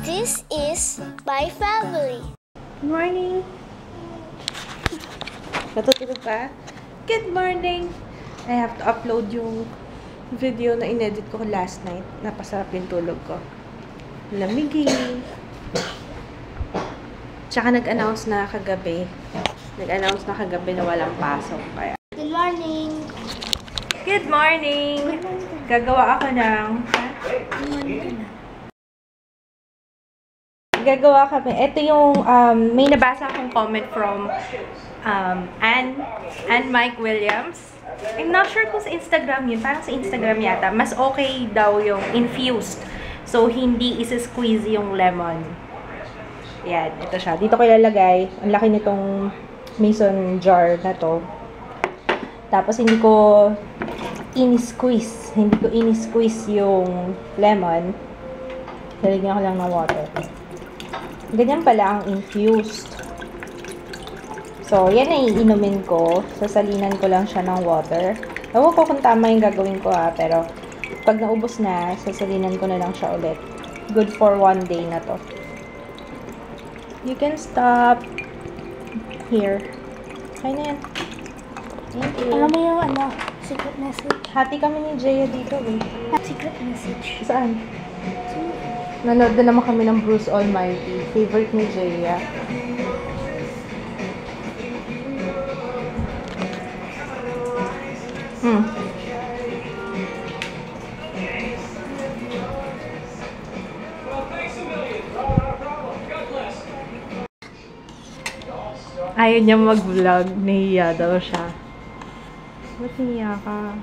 This is my family. Good morning! Natutulog ka? Good morning! I have to upload yung video na inedit ko last night. Napasarap yung tulog ko. Lamigin. Tsaka nag-announce na kagabi. Nag-announce na kagabi na walang pasok. Kaya. Good morning! Good morning! Gagawa ako ng... Gagawa kami. Ito yung, may nabasa akong comment from Ann Mike Williams. I'm not sure kung sa Instagram yun. Parang sa Instagram yata. Mas okay daw yung infused. So, hindi isa-squeeze yung lemon. Yan. Ito siya. Dito ko ilalagay. Ang laki nitong mason jar na to. Tapos, hindi ko in-squeeze. Hindi ko in-squeeze yung lemon. Lalagyan ko lang ng water. Ganyan pala ang infused. So, yan ay iinumin ko. Sasalinan ko lang siya ng water. Ewan ko kung tama yung gagawin ko pero pag naubos na, sasalinan ko na lang siya ulit. Good for 1 day na to. You can stop here. Okay na yan. Thank you. Alam mo yung secret message? Hati kami ni Jaya dito. Secret message. Saan? Nanood na naman kami ng Bruce Almighty. Favorite ni Jaya. Ayaw niya mag-vlog. Nahiya daw siya. Ba't nahiya ka?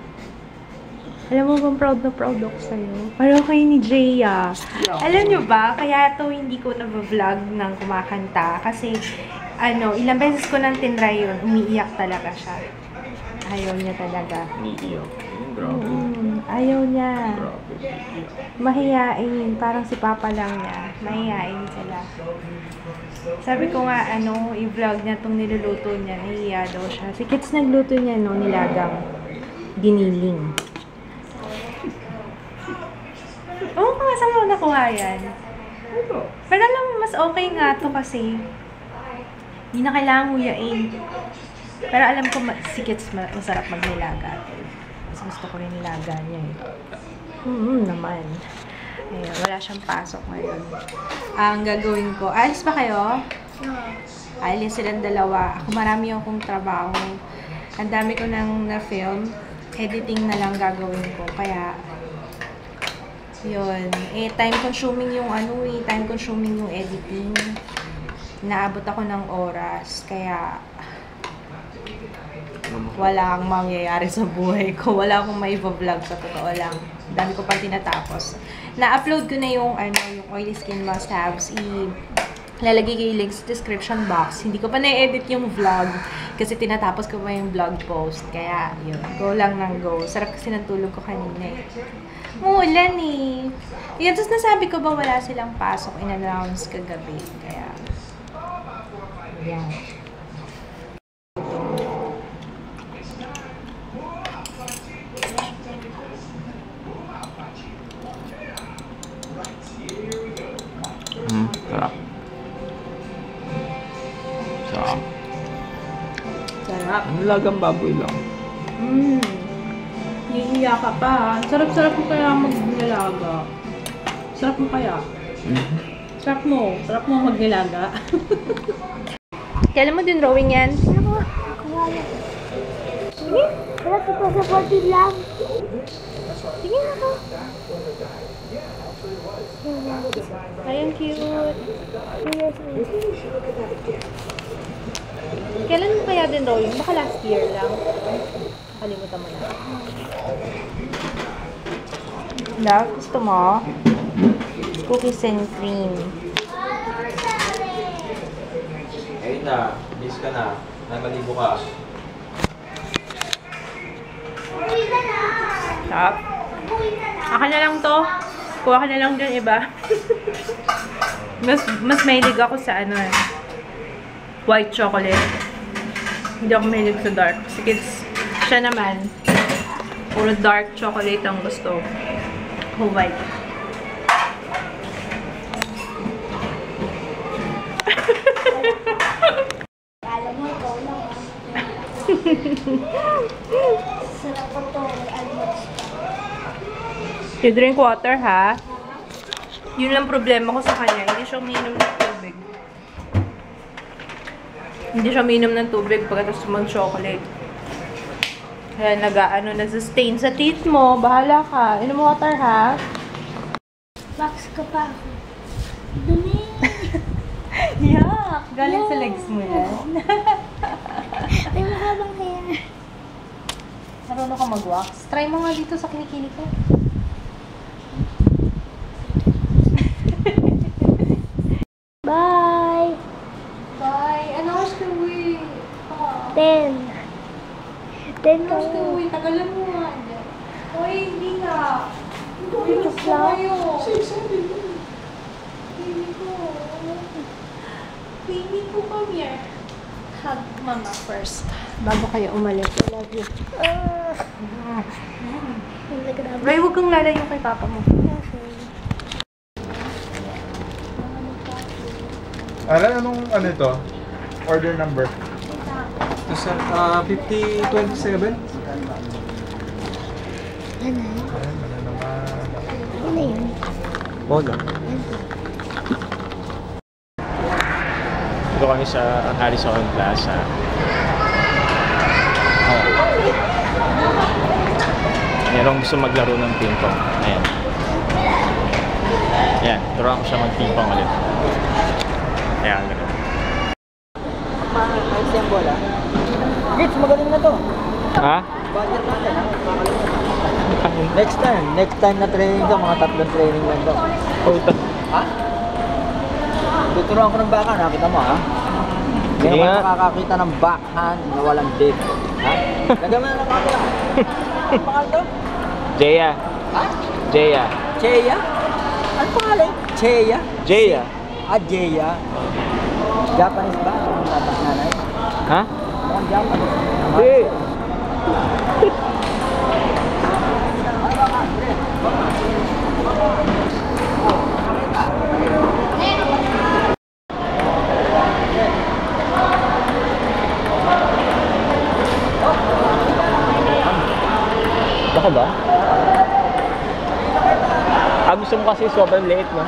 Alam mo bang proud na proud ako sa'yo? Parang kayo ni Jaya. Alam niyo ba, kaya to hindi ko na-vlog ng kumakanta. Kasi, ilang beses ko nang tinry yun, umiiyak talaga siya. Ayaw niya talaga. Umiiyak? Grabe. Ayaw niya. Grabe. Mahiyain. Parang si Papa lang niya. Mahiyain sila. Sabi ko nga, i-vlog niya itong niluluto niya. Nahiya daw siya. Si Kits nagluto niya, nilagang giniling. Oo, kung saan mo nakuha yan? Pero alam mo, mas okay nga to kasi hindi na kailangan nguyain. Pero alam ko, si Kits masarap magnilaga. Mas gusto ko rin nilaga niya eh. Naman. Ayun, wala siyang pasok ngayon. Ang gagawin ko, alis ba kayo? Alis silang dalawa. Ako marami akong trabaho. Ang dami ko nang na-film. Editing na lang gagawin ko. Kaya, yun. Time consuming yung time consuming yung editing. Naabot ako ng oras. Kaya, wala kang mangyayari sa buhay ko. Wala akong maiba-vlog sa totoo lang. Dami ko pang tinatapos. Na-upload ko na yung, yung oily skin must-haves. Lalagay ko yung link sa description box. Hindi ko pa na-edit yung vlog. Kasi tinatapos ko pa yung vlog post. Kaya, yun. Go lang ng go. Sarap kasi ng tulog ko kanina eh. Muulan eh. Yun, tapos nasabi ko ba wala silang pasok in-announce kagabi. Kaya, yan. Sarap. Sarap. Sarap. Ang lagang baboy lang. Hihiya ka pa. Sarap-sarap mo kaya mag-nilaga. Sarap mo kaya. Sarap mo. Sarap mo mag-nilaga. Kailan mo din drawing yan? Sige. Wala ka pa sa 40 lang. Sige na ka. Ay, ang cute. Kailan mo kaya din drawing? Baka last year lang. Kalimutan mo na. Love, gusto mo? Cookies and cream. Ayun na. Miss ka na. Namalibo ka. Stop. Aka na lang to. Kuha ka na lang dyan iba. mas mahilig ako sa white chocolate. Hindi ako mahilig sa dark. Sige, siya naman. Puro dark chocolate ang gusto. White. Alam mo, ikaw lang. Sarap ko to. Almost. You drink water, ha? Yun lang problema ko sa kanya. Hindi siya umiinom ng tubig. Hindi siya umiinom ng tubig pagkatapos mag-chocolate. Kaya nag-sustain sa teeth mo. Bahala ka. Inom water, ha? Box ka pa ako. Dumi. Yuck! Galing sa legs mo yan. May mahabang hair. Marunong ka mag-wax? Try mo nga dito sa kinikini ko. Bye. Bye! Ano oras ka uwi? 10. 10 Ano oras ka kayo. uwi? Tagalan mo nga. Uy, hindi na. Wait, just lang. Baby ko, come here. Hug mama first. Bago kayo umalis. I love you. Ray, huwag kang lalayo kay papa mo. Alam, ano ito? Order number. Sir, 5027? Ano? Ano naman? Ano yun? Boga. Dito kami sa Harrison Plaza. Merong gusto maglaro ng ping-pong. Ayan. Ayan, turuan ko siya mag-ping-pong ulit. Ayan, gano'n. Ayos yung bola. Gits, magaling na to. Ha? Budget natin, ha? Next time na training to, mga 3 training lang to. Puta. Ha? Tuturuan ko ng backhand, nakita mo, ha? Hindi Sige naman nga. makakakita ng backhand na walang dip. Ha? Lagyan mo na ng kamera. Ano pangalan to? Jeya. Ha? Jeya. Cheya? Ano pangalan? Cheya? Jeya. Jeya. Japanese ba? Ang tatang nanay? Ha? Mukhang Japanese. Hindi. Baka ba? Gusto mo kasi sobrang late, no?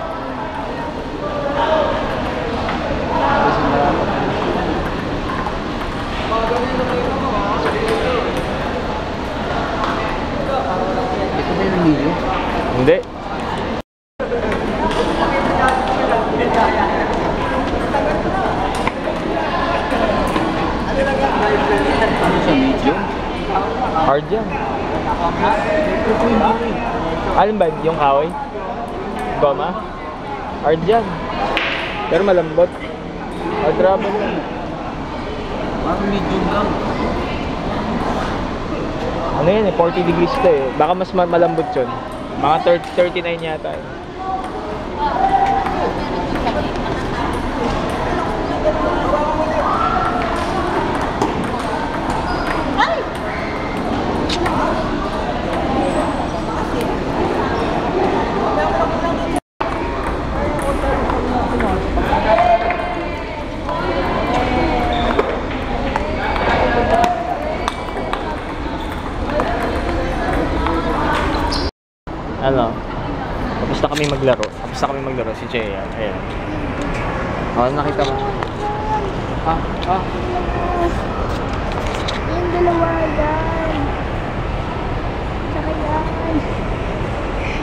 Ito ba yung video? Hindi. Ano sa video? Hard yan. Alin ba? Yung kahoy? Goma? Hard yan. Pero malambot. Hard rubber yan. Parang medium lang. Ano yan eh? 40 degrees to eh. Baka mas malambot yun. Mga 39 yata eh. Ano? Tapos na kami maglaro. Si Jaya. Ayan. Oh, nakita mo. Yung dalawa yan. Saka yan.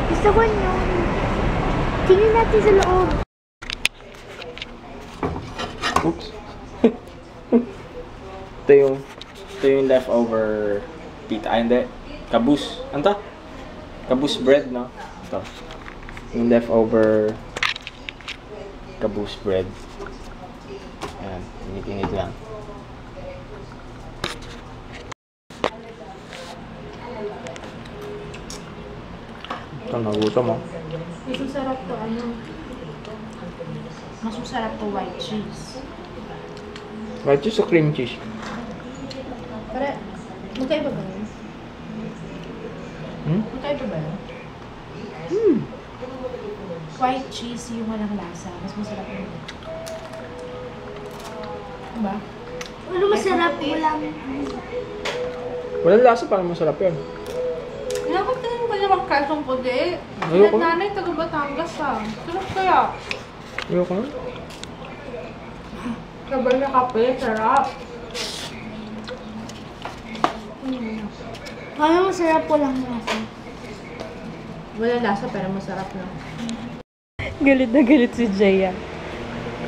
Gusto ko yun. Tingnan natin sa loob. Oops. ito yung leftover pita. Ay, hindi. Kabus. Ano to? Kabus bread, no? Ito. Yung leftover kabus bread. Ayan. Init-init lang. Ito, nagutom mo. Masusarap to, masusarap to white cheese. White cheese o cream cheese? Para, magkaiba ba yun? Magkaiba ba yun? White cheese yung walang lasa. Mas masarap yun. Diba? Ano masarap? Walang... Walang lasa, parang masarap yun. Nakatayin ko naman kasong puti. Ayoko. Nanay, taga Batangas ah. Sarap kaya. Ayoko na. Sabay na kape, sarap. Ano masarap? Walang lasa. Wala lasa pero masarap lang. Galit na galit si Jaya.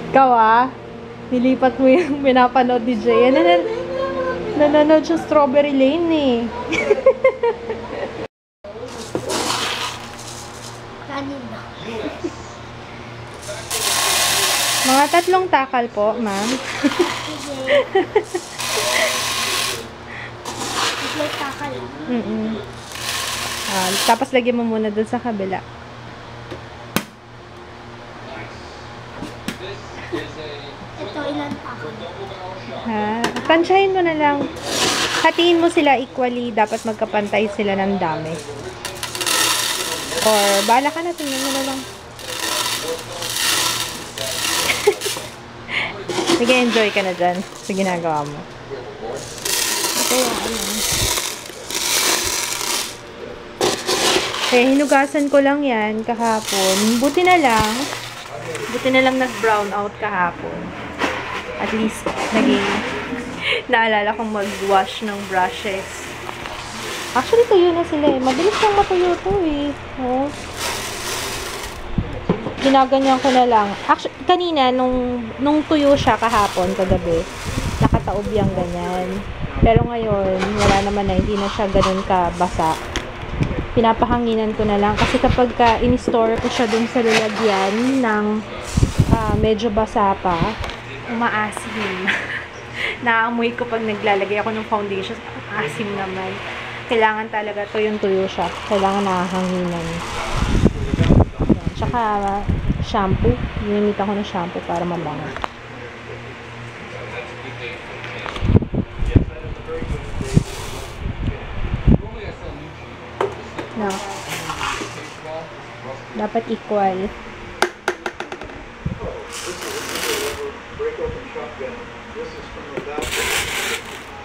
Ikaw ah, nilipat mo yung pinapanood ni Jaya. Nanonood siya Strawberry Lane eh. Kanin ba? Mga 3 takal po, ma'am. May takal. Tapos lagyan mo muna dun sa kabila. Ito, ilan takal? Ha? Tansyahin mo na lang. Hatiin mo sila equally. Dapat magkapantay sila ng dami. Or, bahala ka na. Tingnan mo na lang. Sige, enjoy ka na dyan sa ginagawa mo. Hinugasan ko lang yan kahapon. Buti na lang nag-brown out kahapon. At least, naalala kong mag-wash ng brushes. Actually, tuyo na sila eh. Mabilis lang matuyo to eh. Oh. Ginaganyan ko na lang. Actually, kanina, nung tuyo siya kahapon, kagabi, nakataob yung ganyan. Pero ngayon, wala naman na, hindi na siya ganun kabasa. Pinapahanginan ko na lang. Kasi kapag in-store ko siya dun sa lalagyan ng medyo basa pa, umaasim. Naamoy ko pag naglalagay ako ng foundation, asim naman. Kailangan talaga tuyo siya. Kailangan nakahanginan. Tsaka shampoo. Ginamitan ko ng shampoo para mabango. No. Dapat equal.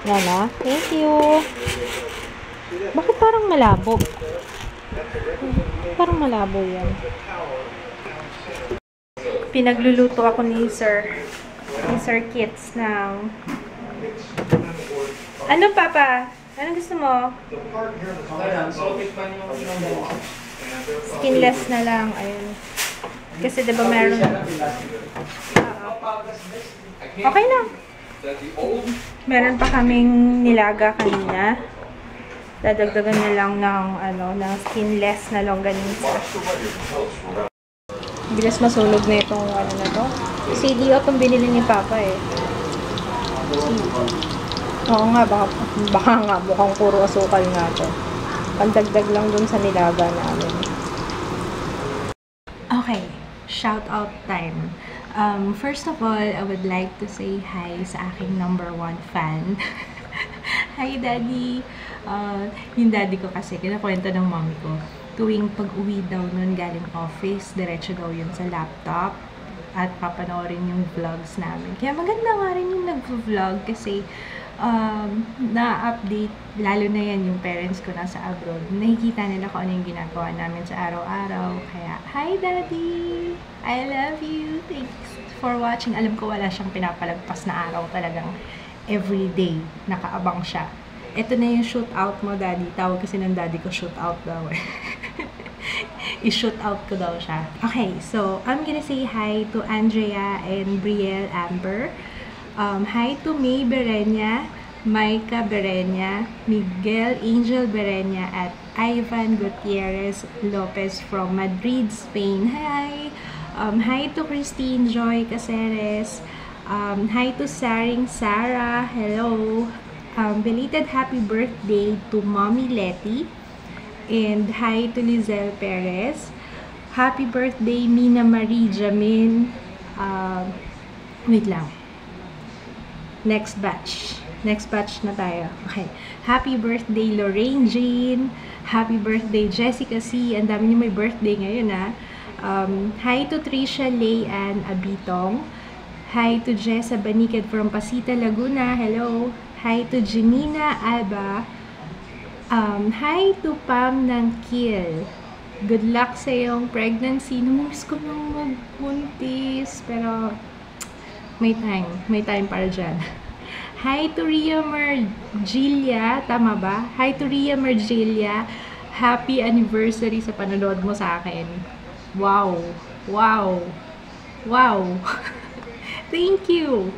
Yan na. Thank you. Bakit parang malabo? Parang malabo yan. Pinagluluto ako ni Sir Kits ng... Ano, Papa? Ano gusto mo? Skinless na lang. Ayun. Kasi diba meron... Okay na. Meron pa kaming nilaga kanina. Dadagdagan na lang ng skinless na longganisa. Bilis masunog na itong na to. CDO itong binili ni Papa eh. Oo nga, baka nga, mukhang puro asukal nga to. Pandagdag lang dun sa nilaga namin. Okay, shout out time. First of all, I would like to say hi sa aking #1 fan. Hi, Daddy! Yung daddy ko kasi, kinakwento ng mommy ko, tuwing pag-uwi daw nun galing office, diretso daw yun sa laptop at papanoorin yung vlogs namin. Kaya maganda nga rin yung nag-vlog kasi na-update, lalo na yan yung parents ko nasa abroad. Nakikita nila kung ano yung ginagawa namin sa araw-araw. Kaya, hi Daddy! I love you! Thanks for watching. Alam ko wala siyang pinapalagpas na araw, talagang everyday nakaabang siya. Ito na yung shoot out mo, Daddy. Tawag kasi ng daddy ko, shoot out daw eh. I-shoot out ko daw siya. Okay, so I'm gonna say hi to Andrea and Brielle Amber. Hi to May Berenya, Maika Berenya, Miguel Angel Berenya, at Ivan Gutierrez Lopez from Madrid, Spain. Hi! Hi to Christine Joy Caceres. Hi to Saring Sarah. Hello! Belated happy birthday to Mommy Letty. And hi to Lizelle Perez. Happy birthday, Mina Marie Jamin. Wait lang. Next batch na tayo. Okay. Happy birthday, Lorraine Jane. Happy birthday, Jessica C. Ang dami niyo may birthday ngayon, ha. Hi to Trisha Layan Abitong. Hi to Jessa Baniked from Pasita, Laguna. Hello. Hi to Janina Alba. Hi to Pam ng Kiel. Good luck sa iyong pregnancy. Namiss ko nang magbuntis. Pero, may time para dyan. Hi to Ria Mergilia. Tama ba? Hi to Ria Mergilia. Happy anniversary sa panonood mo sa akin. Wow. Wow. Wow. Thank you.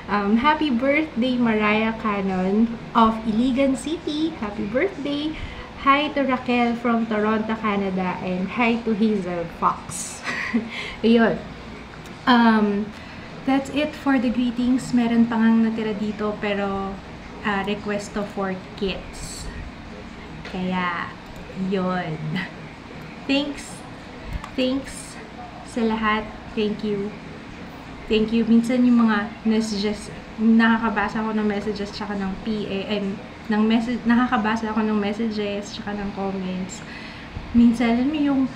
Happy birthday, Mariah Cannon of Iligan City. Happy birthday. Hi to Raquel from Toronto, Canada. And hi to Hazel Fox. Ayun. That's it for the greetings. Meron pa ngang natira dito pero request to for kids. Kaya, yun. Thanks sa lahat. Thank you. Minsan yung mga messages, nakakabasa ako ng messages tsaka ng PA, nakakabasa ako ng messages tsaka ng comments. Minsan, alam mo yung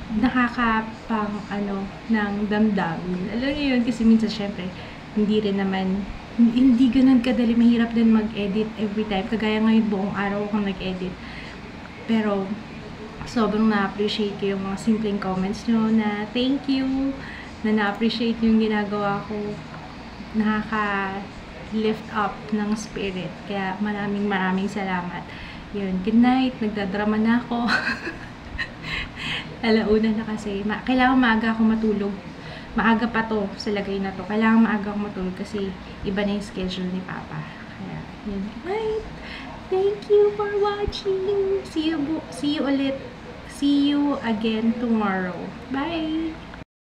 nakakapang ng damdamin. Alam niyo yun kasi minsan syempre hindi ganun kadali, mahirap din mag-edit every time. Kagaya ngayon buong araw akong nag-edit. Pero sobrang na-appreciate ko yung mga simpleng comments nyo na thank you, na na-appreciate yung ginagawa ko. Nakaka-lift up ng spirit. Kaya maraming salamat. Yun, good night. Nagdadrama na ako. Alauna na kasi. Kailangan maaga ako matulog. Maaga pa to sa lagay na to. Kailangan maaga ako matulog kasi iba na yung schedule ni Papa. Kaya, yun. Good night. Thank you for watching. See you ulit. See you again tomorrow. Bye!